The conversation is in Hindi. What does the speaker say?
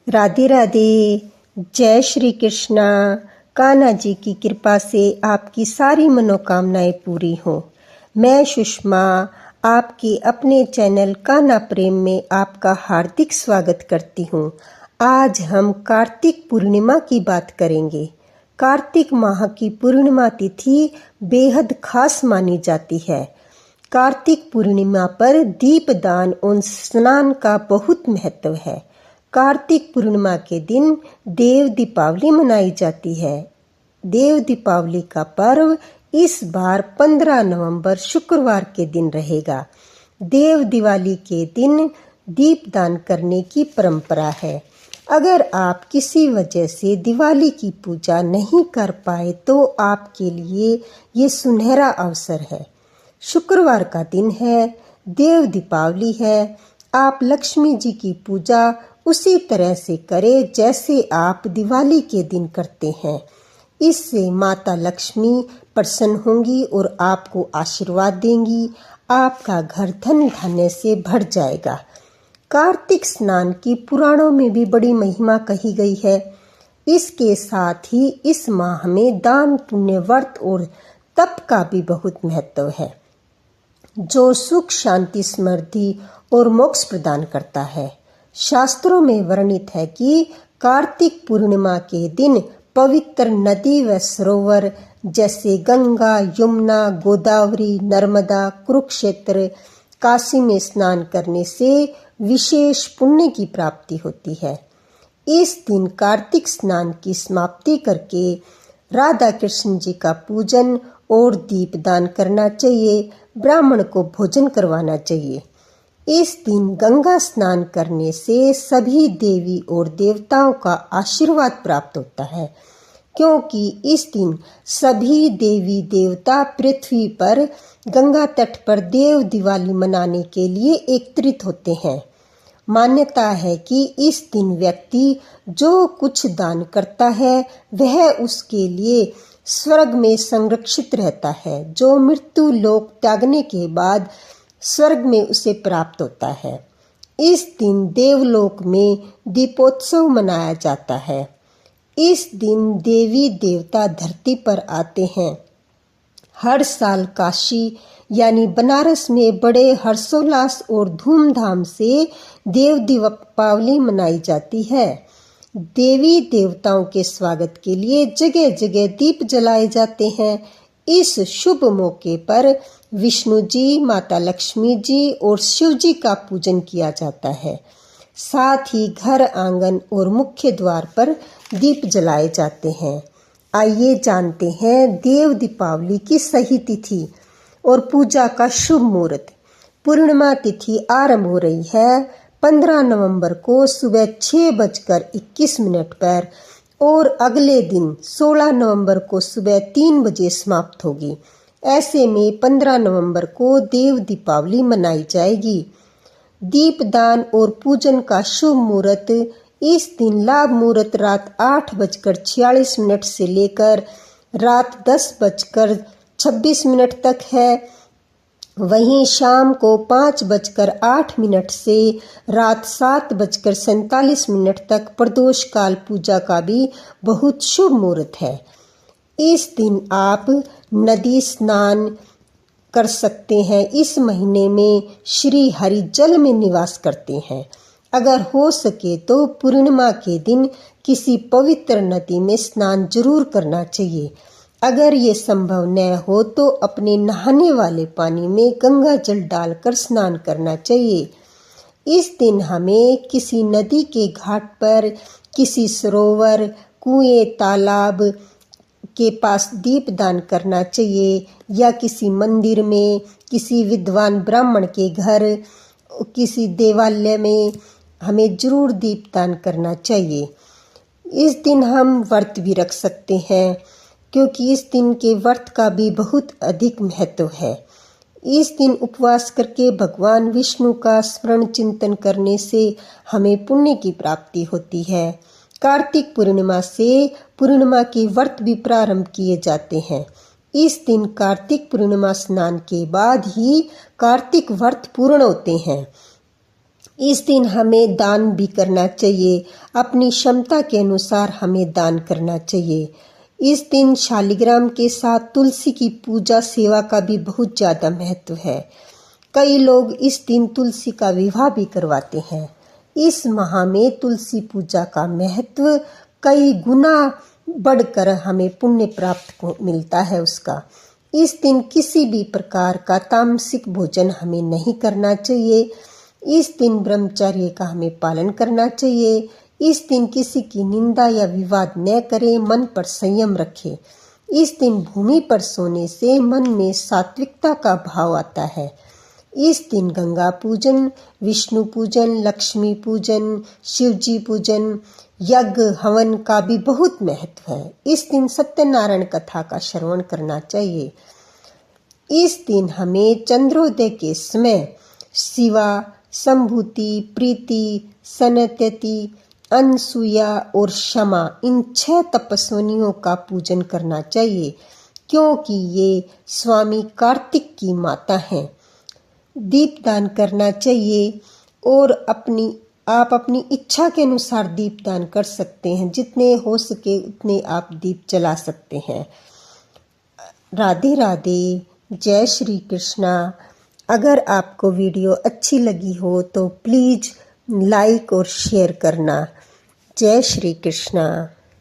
राधे राधे। जय श्री कृष्णा। कान्हा जी की कृपा से आपकी सारी मनोकामनाएं पूरी हों। मैं सुषमा आपके अपने चैनल कान्हा प्रेम में आपका हार्दिक स्वागत करती हूँ। आज हम कार्तिक पूर्णिमा की बात करेंगे। कार्तिक माह की पूर्णिमा तिथि बेहद खास मानी जाती है। कार्तिक पूर्णिमा पर दीपदान और स्नान का बहुत महत्व है। कार्तिक पूर्णिमा के दिन देव दीपावली मनाई जाती है। देव दीपावली का पर्व इस बार 15 नवंबर शुक्रवार के दिन रहेगा। देव दिवाली के दिन दीपदान करने की परंपरा है। अगर आप किसी वजह से दिवाली की पूजा नहीं कर पाए तो आपके लिए ये सुनहरा अवसर है। शुक्रवार का दिन है, देव दीपावली है। आप लक्ष्मी जी की पूजा उसी तरह से करें जैसे आप दिवाली के दिन करते हैं। इससे माता लक्ष्मी प्रसन्न होंगी और आपको आशीर्वाद देंगी। आपका घर धन धान्य से भर जाएगा। कार्तिक स्नान की पुराणों में भी बड़ी महिमा कही गई है। इसके साथ ही इस माह में दान पुण्य व्रत और तप का भी बहुत महत्व है, जो सुख शांति समृद्धि और मोक्ष प्रदान करता है। शास्त्रों में वर्णित है कि कार्तिक पूर्णिमा के दिन पवित्र नदी व सरोवर जैसे गंगा, यमुना, गोदावरी, नर्मदा, कुरुक्षेत्र, काशी में स्नान करने से विशेष पुण्य की प्राप्ति होती है। इस दिन कार्तिक स्नान की समाप्ति करके राधा कृष्ण जी का पूजन और दीपदान करना चाहिए। ब्राह्मण को भोजन करवाना चाहिए। इस दिन गंगा स्नान करने से सभी देवी और देवताओं का आशीर्वाद प्राप्त होता है, क्योंकि इस दिन सभी देवी देवता पृथ्वी पर गंगा तट पर देव दिवाली मनाने के लिए एकत्रित होते हैं। मान्यता है कि इस दिन व्यक्ति जो कुछ दान करता है वह उसके लिए स्वर्ग में संरक्षित रहता है, जो मृत्यु लोक त्यागने के बाद स्वर्ग में उसे प्राप्त होता है। इस दिन देवलोक में दीपोत्सव मनाया जाता है। इस दिन देवी देवता धरती पर आते हैं। हर साल काशी यानी बनारस में बड़े हर्षोल्लास और धूमधाम से देव दीपावली मनाई जाती है। देवी देवताओं के स्वागत के लिए जगह जगह दीप जलाए जाते हैं। इस शुभ मौके पर विष्णु जी, माता लक्ष्मी जी और शिव जी का पूजन किया जाता है। साथ ही घर, आंगन और मुख्य द्वार पर दीप जलाए जाते हैं। आइए जानते हैं देव दीपावली की सही तिथि और पूजा का शुभ मुहूर्त। पूर्णिमा तिथि आरंभ हो रही है 15 नवंबर को सुबह 6:21 पर और अगले दिन 16 नवंबर को सुबह 3 बजे समाप्त होगी। ऐसे में 15 नवंबर को देव दीपावली मनाई जाएगी। दीपदान और पूजन का शुभ मुहूर्त इस दिन लाभ मुहूर्त रात 8:46 से लेकर रात 10:26 तक है। वहीं शाम को 5:08 से रात 7:47 तक प्रदोष काल पूजा का भी बहुत शुभ मुहूर्त है। इस दिन आप नदी स्नान कर सकते हैं। इस महीने में श्री हरि जल में निवास करते हैं। अगर हो सके तो पूर्णिमा के दिन किसी पवित्र नदी में स्नान जरूर करना चाहिए। अगर ये संभव न हो तो अपने नहाने वाले पानी में गंगा जल डालकर स्नान करना चाहिए। इस दिन हमें किसी नदी के घाट पर, किसी सरोवर, कुएं, तालाब के पास दीपदान करना चाहिए या किसी मंदिर में, किसी विद्वान ब्राह्मण के घर, किसी देवालय में हमें जरूर दीपदान करना चाहिए। इस दिन हम व्रत भी रख सकते हैं, क्योंकि इस दिन के व्रत का भी बहुत अधिक महत्व है। इस दिन उपवास करके भगवान विष्णु का स्मरण चिंतन करने से हमें पुण्य की प्राप्ति होती है। कार्तिक पूर्णिमा से पूर्णिमा के व्रत भी प्रारंभ किए जाते हैं। इस दिन कार्तिक पूर्णिमा स्नान के बाद ही कार्तिक व्रत पूर्ण होते हैं। इस दिन हमें दान भी करना चाहिए, अपनी क्षमता के अनुसार हमें दान करना चाहिए। इस दिन शालिग्राम के साथ तुलसी की पूजा सेवा का भी बहुत ज़्यादा महत्व है। कई लोग इस दिन तुलसी का विवाह भी करवाते हैं। इस माह में तुलसी पूजा का महत्व कई गुना बढ़कर हमें पुण्य प्राप्त मिलता है उसका। इस दिन किसी भी प्रकार का तामसिक भोजन हमें नहीं करना चाहिए। इस दिन ब्रह्मचर्य का हमें पालन करना चाहिए। इस दिन किसी की निंदा या विवाद न करें, मन पर संयम रखें। इस दिन भूमि पर सोने से मन में सात्विकता का भाव आता है। इस दिन गंगा पूजन, विष्णु पूजन, लक्ष्मी पूजन, शिवजी पूजन, यज्ञ हवन का भी बहुत महत्व है। इस दिन सत्यनारायण कथा का श्रवण करना चाहिए। इस दिन हमें चंद्रोदय के समय शिवा, संभूति, प्रीति, सनत्यति, अनसुया और क्षमा, इन 6 तपस्विनियों का पूजन करना चाहिए, क्योंकि ये स्वामी कार्तिक की माता हैं। दीपदान करना चाहिए और आप अपनी इच्छा के अनुसार दीपदान कर सकते हैं। जितने हो सके उतने आप दीप जला सकते हैं। राधे राधे, जय श्री कृष्णा। अगर आपको वीडियो अच्छी लगी हो तो प्लीज़ लाइक और शेयर करना। जय श्री कृष्णा।